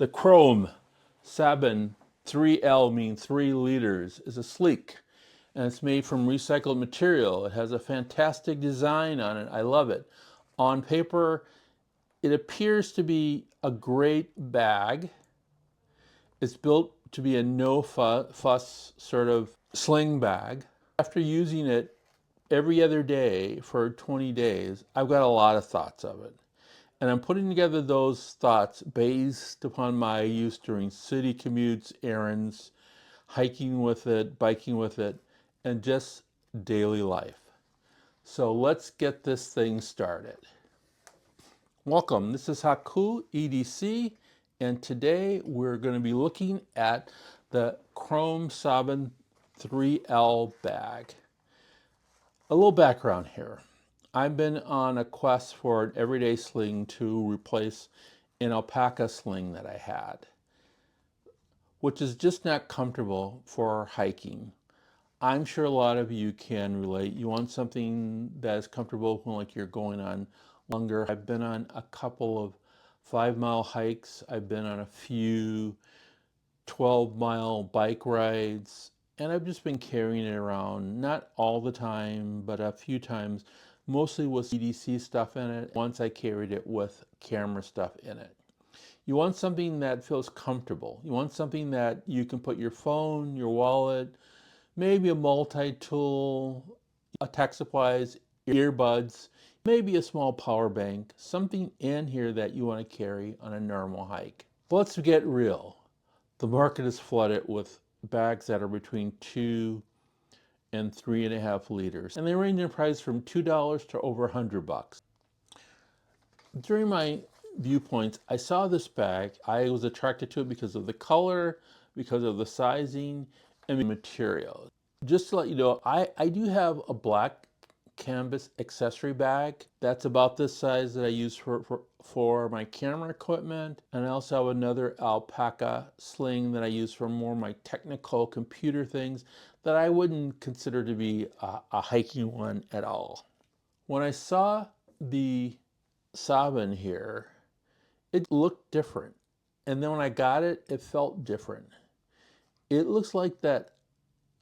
The chrome Sabin 3L, mean 3 liters, is a sleek and it's made from recycled material. It has a fantastic design on it. I love it. On paper, it appears to be a great bag. It's built to be a no fuss sort of sling bag. After using it every other day for 20 days, I've got a lot of thoughts of it. And I'm putting together those thoughts based upon my use during city commutes, errands, hiking with it, biking with it, and just daily life. So let's get this thing started. Welcome, this is Haku EDC, and today we're going to be looking at the Chrome Sabin 3L bag. A little background here. I've been on a quest for an everyday sling to replace an alpaca sling that I had, which is just not comfortable for hiking. I'm sure a lot of you can relate. You want something that is comfortable when like you're going on longer. I've been on a couple of 5-mile hikes. I've been on a few 12-mile bike rides, and I've just been carrying it around, not all the time, but a few times, mostly with EDC stuff in it. Once I carried it with camera stuff in it. You want something that feels comfortable. You want something that you can put your phone, your wallet, maybe a multi-tool, a tech supplies, earbuds, maybe a small power bank, something in here that you want to carry on a normal hike. But let's get real. The market is flooded with bags that are between 2 and 3.5 liters, and they range in price from $2 to over $100. During my viewpoints, I saw this bag. I was attracted to it because of the color, because of the sizing, and the material. Just to let you know, I do have a black canvas accessory bag that's about this size that I use for my camera equipment, and I also have another alpaca sling that I use for more of my technical computer things that I wouldn't consider to be a hiking one at all. When I saw the Sabin here, it looked different, and then when I got it, it felt different. It looks like that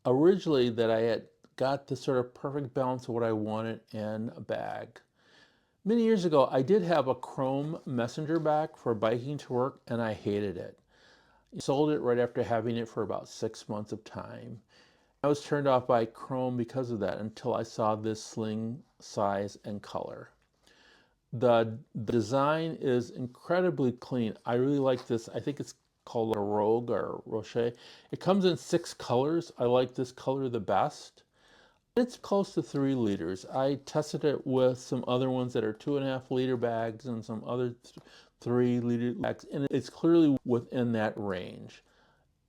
originally that I had got the sort of perfect balance of what I wanted in a bag. Many years ago, I did have a chrome messenger bag for biking to work, and I hated it. I sold it right after having it for about 6 months of time. I was turned off by chrome because of that until I saw this sling size and color. The design is incredibly clean. I really like this. I think it's called a Rogue or Rocher. It comes in 6 colors. I like this color the best. It's close to 3 liters. I tested it with some other ones that are 2.5 liter bags and some other 3 liter bags, and it's clearly within that range.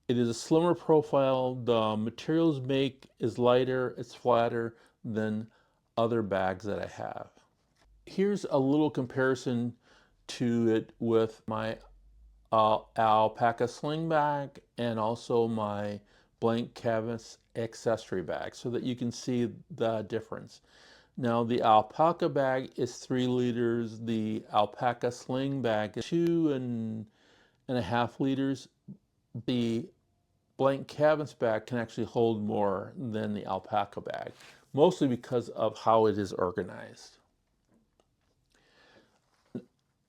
It is a slimmer profile. The materials make is lighter, it's flatter than other bags that I have. Here's a little comparison to it with my alpaca sling bag and also my blank canvas accessory bag so that you can see the difference. Now the alpaca bag is 3 liters, the alpaca sling bag is 2.5 liters. The blank canvas bag can actually hold more than the alpaca bag, mostly because of how it is organized.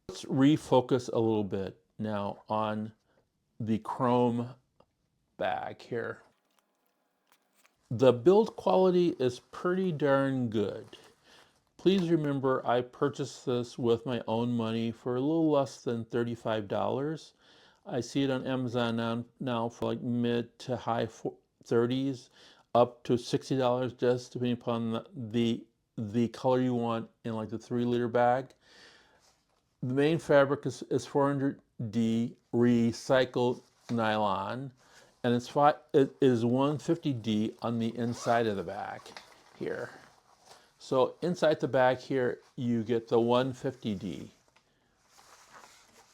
Let's refocus a little bit now on the chrome bag here. The build quality is pretty darn good. Please remember I purchased this with my own money for a little less than $35. I see it on Amazon now for like mid to high 30s, up to $60 just depending upon the color you want in like the 3 liter bag. The main fabric is 400D recycled nylon, and it is 150D on the inside of the bag here. So inside the bag here, you get the 150D,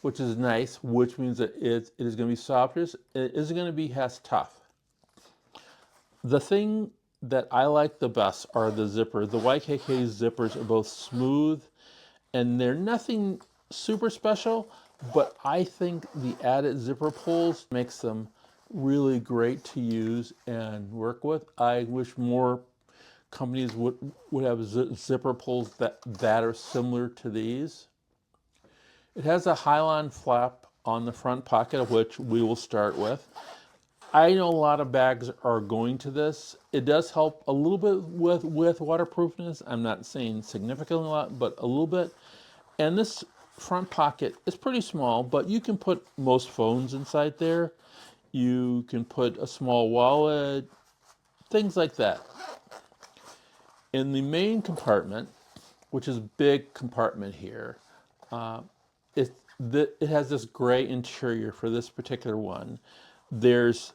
which is nice, which means that it is going to be softer. It isn't going to be as tough. The thing that I like the best are the zippers. The YKK zippers are both smooth, and they're nothing super special, but I think the added zipper pulls makes them really great to use and work with. I wish more companies would have zipper pulls that are similar to these. It has a Hylon flap on the front pocket, of which we will start with. I know a lot of bags are going to this. It does help a little bit with waterproofness. I'm not saying significantly a lot, but a little bit. And this front pocket is pretty small, but you can put most phones inside there. You can put a small wallet, things like that. In the main compartment, which is a big compartment here, it, it has this gray interior for this particular one. There's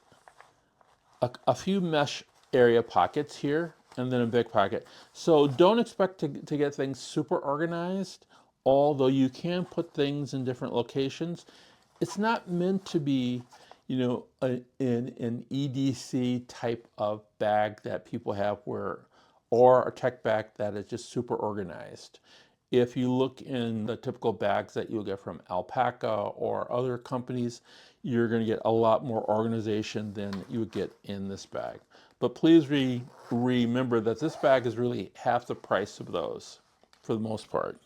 a few mesh area pockets here and then a big pocket. So don't expect to get things super organized, although you can put things in different locations. It's not meant to be, you know, an EDC type of bag that people have or a tech bag that is just super organized. If you look in the typical bags that you'll get from Alpaca or other companies, you're going to get a lot more organization than you would get in this bag. But please remember that this bag is really half the price of those for the most part.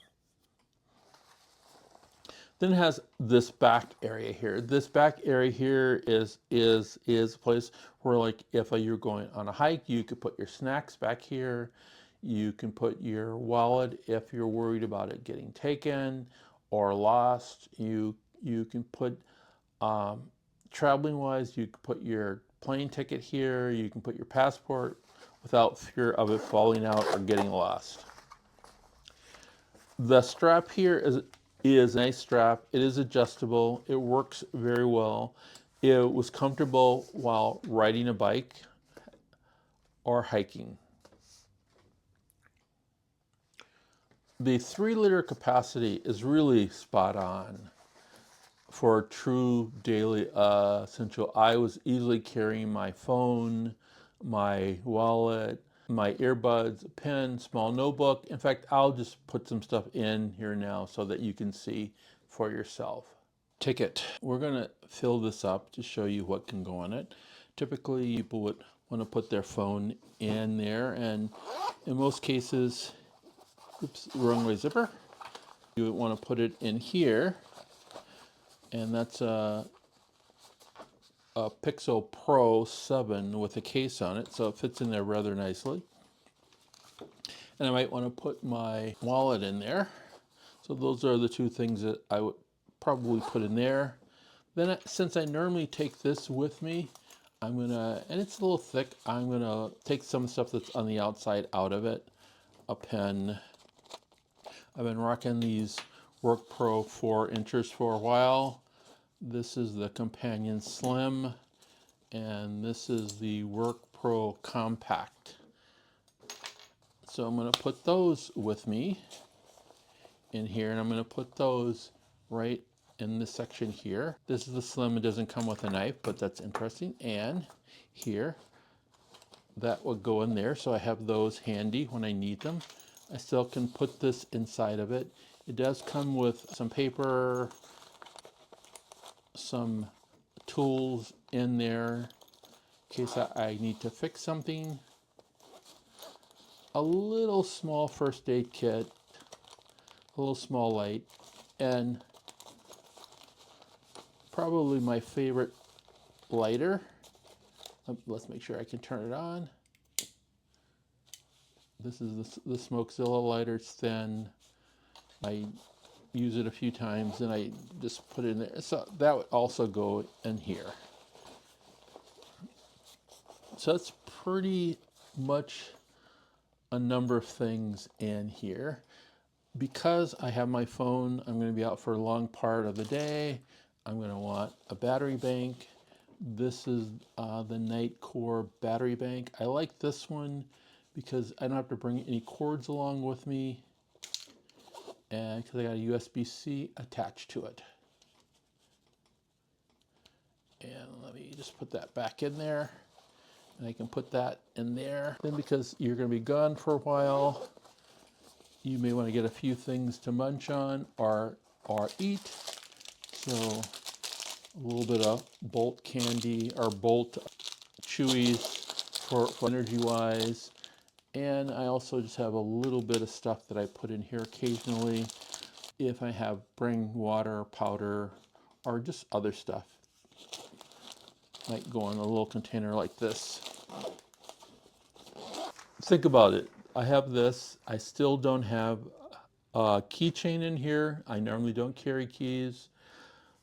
Then it has this back area here. This back area here is a place where, like, if you're going on a hike, you could put your snacks back here. You can put your wallet if you're worried about it getting taken or lost. You can put traveling wise, you can put your plane ticket here. You can put your passport without fear of it falling out or getting lost. The strap here is a nice strap. It is adjustable. It works very well. It was comfortable while riding a bike or hiking. The 3-liter capacity is really spot on for true daily essential. I was easily carrying my phone, my wallet, my earbuds, a pen, small notebook. In fact, I'll just put some stuff in here now so that you can see for yourself. Ticket. We're going to fill this up to show you what can go on it. Typically, people would want to put their phone in there, and in most cases, oops, wrong way zipper. You would want to put it in here, and that's a Pixel Pro 7 with a case on it, so it fits in there rather nicely. And I might want to put my wallet in there. So those are the two things that I would probably put in there. Then, since I normally take this with me, I'm gonna, and it's a little thick, I'm gonna take some stuff that's on the outside out of it. A pen. I've been rocking these Work Pro 4-inchers for a while. This is the Companion Slim, and this is the Work Pro Compact. So I'm going to put those with me in here, and I'm going to put those right in this section here. This is the Slim. It doesn't come with a knife, but that's interesting. And here, that will go in there, so I have those handy when I need them. I still can put this inside of it. It does come with some paper, some tools in there in case I need to fix something. A little small first aid kit, a little small light, and probably my favorite lighter. Let's make sure I can turn it on. This is the Smokezilla lighter. It's thin. I use it a few times and I just put it in there. So that would also go in here. So that's pretty much a number of things in here. Because I have my phone, I'm going to be out for a long part of the day. I'm going to want a battery bank. This is the Nightcore battery bank. I like this one because I don't have to bring any cords along with me, and because I got a USB-C attached to it. And let me just put that back in there, and I can put that in there. Then, because you're going to be gone for a while, you may want to get a few things to munch on or eat. So a little bit of Bolt candy or Bolt chewies for energy wise. And I also just have a little bit of stuff that I put in here occasionally if I have bring water, powder, or just other stuff. Might go in a little container like this. Think about it. I have this. I still don't have a keychain in here. I normally don't carry keys,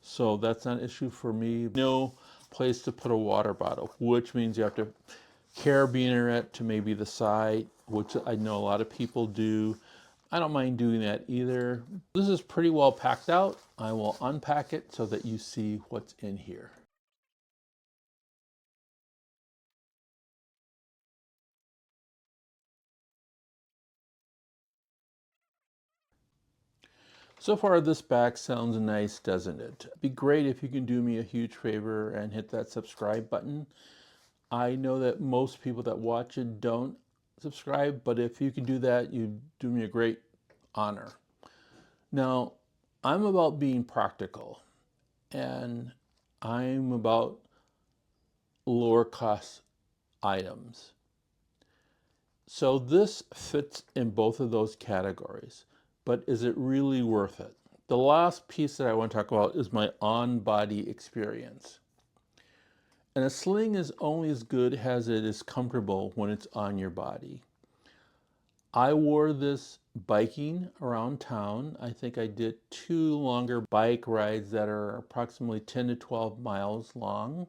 so that's not an issue for me. No place to put a water bottle, which means you have to carabiner it to maybe the side, which I know a lot of people do. I don't mind doing that either. This is pretty well packed out. I will unpack it so that you see what's in here. So far this bag sounds nice, doesn't it? It'd be great if you can do me a huge favor and hit that subscribe button. I know that most people that watch it don't subscribe, but if you can do that, you do me a great honor. Now, I'm about being practical, and I'm about lower cost items. So this fits in both of those categories, but is it really worth it? The last piece that I want to talk about is my on-body experience. And a sling is only as good as it is comfortable when it's on your body. I wore this biking around town. I think I did 2 longer bike rides that are approximately 10 to 12 miles long.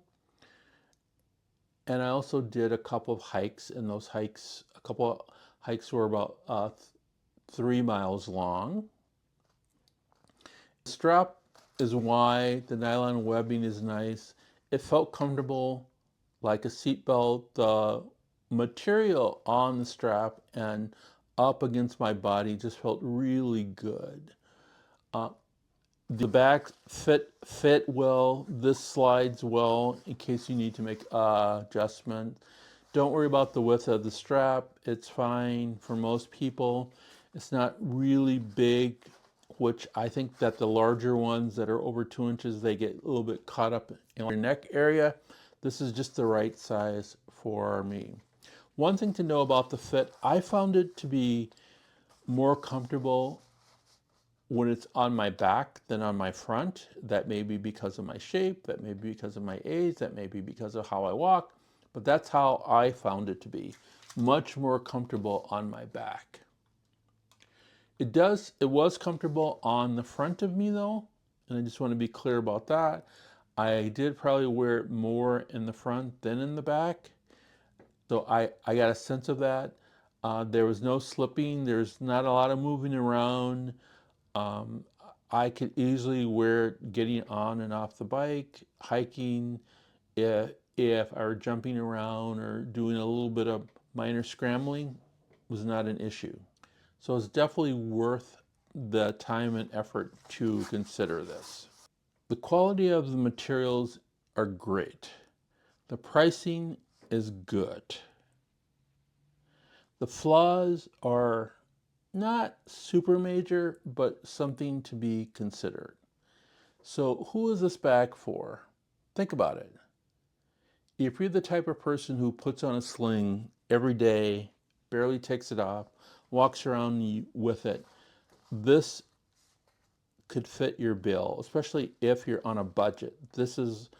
And I also did a couple of hikes, and those hikes, a couple of hikes were about 3 miles long. The strap is wide, the nylon webbing is nice. It felt comfortable like a seatbelt. The material on the strap and up against my body just felt really good. Uh, the back fit well. This slides well in case you need to make adjustment. Don't worry about the width of the strap. It's fine for most people. It's not really big, which I think that the larger ones that are over 2 inches, they get a little bit caught up in your neck area. This is just the right size for me. One thing to know about the fit, I found it to be more comfortable when it's on my back than on my front. That may be because of my shape, that may be because of my age, that may be because of how I walk, but that's how I found it to be. Much more comfortable on my back. It was comfortable on the front of me though, and I just want to be clear about that. I did probably wear it more in the front than in the back. So I got a sense of that. There was no slipping. There's not a lot of moving around. Um, I could easily wear it getting on and off the bike, hiking, if I were jumping around or doing a little bit of minor scrambling, was not an issue. So it's definitely worth the time and effort to consider this. The quality of the materials are great. The pricing is good. The flaws are not super major, but something to be considered. So who is this bag for? Think about it. If you're the type of person who puts on a sling every day, barely takes it off, walks around with it, this could fit your bill, especially if you're on a budget. This is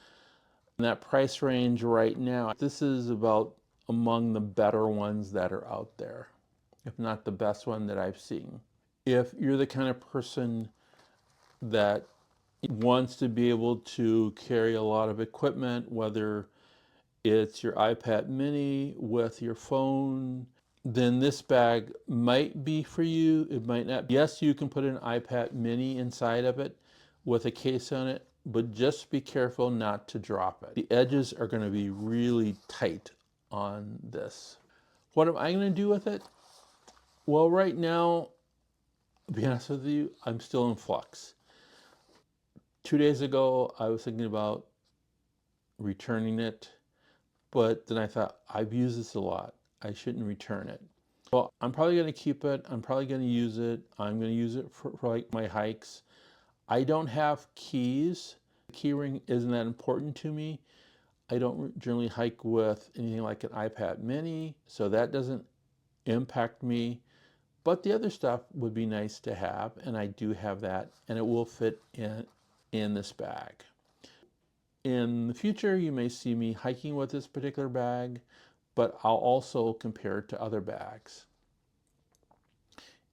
in that price range right now. This is about among the better ones that are out there, if not the best one that I've seen. If you're the kind of person that wants to be able to carry a lot of equipment, whether it's your iPad mini with your phone, then this bag might be for you. It might not. Yes, you can put an iPad mini inside of it with a case on it, but just be careful not to drop it. The edges are going to be really tight on this. What am I going to do with it? Well, right now, to be honest with you, I'm still in flux. 2 days ago, I was thinking about returning it, but then I thought, I've used this a lot. I shouldn't return it. Well, I'm probably going to keep it. I'm probably going to use it. I'm going to use it for like my hikes. I don't have keys. The key ring isn't that important to me. I don't generally hike with anything like an iPad mini, so that doesn't impact me. But the other stuff would be nice to have, and I do have that, and it will fit in this bag. In the future, you may see me hiking with this particular bag, but I'll also compare it to other bags.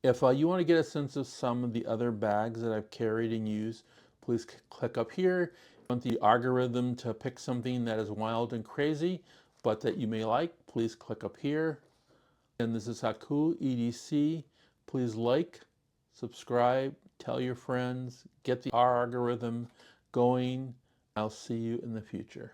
If you want to get a sense of some of the other bags that I've carried and used, please click up here. If you want the algorithm to pick something that is wild and crazy, but that you may like, please click up here. And this is Haku EDC. Please like, subscribe, tell your friends, get the algorithm going. I'll see you in the future.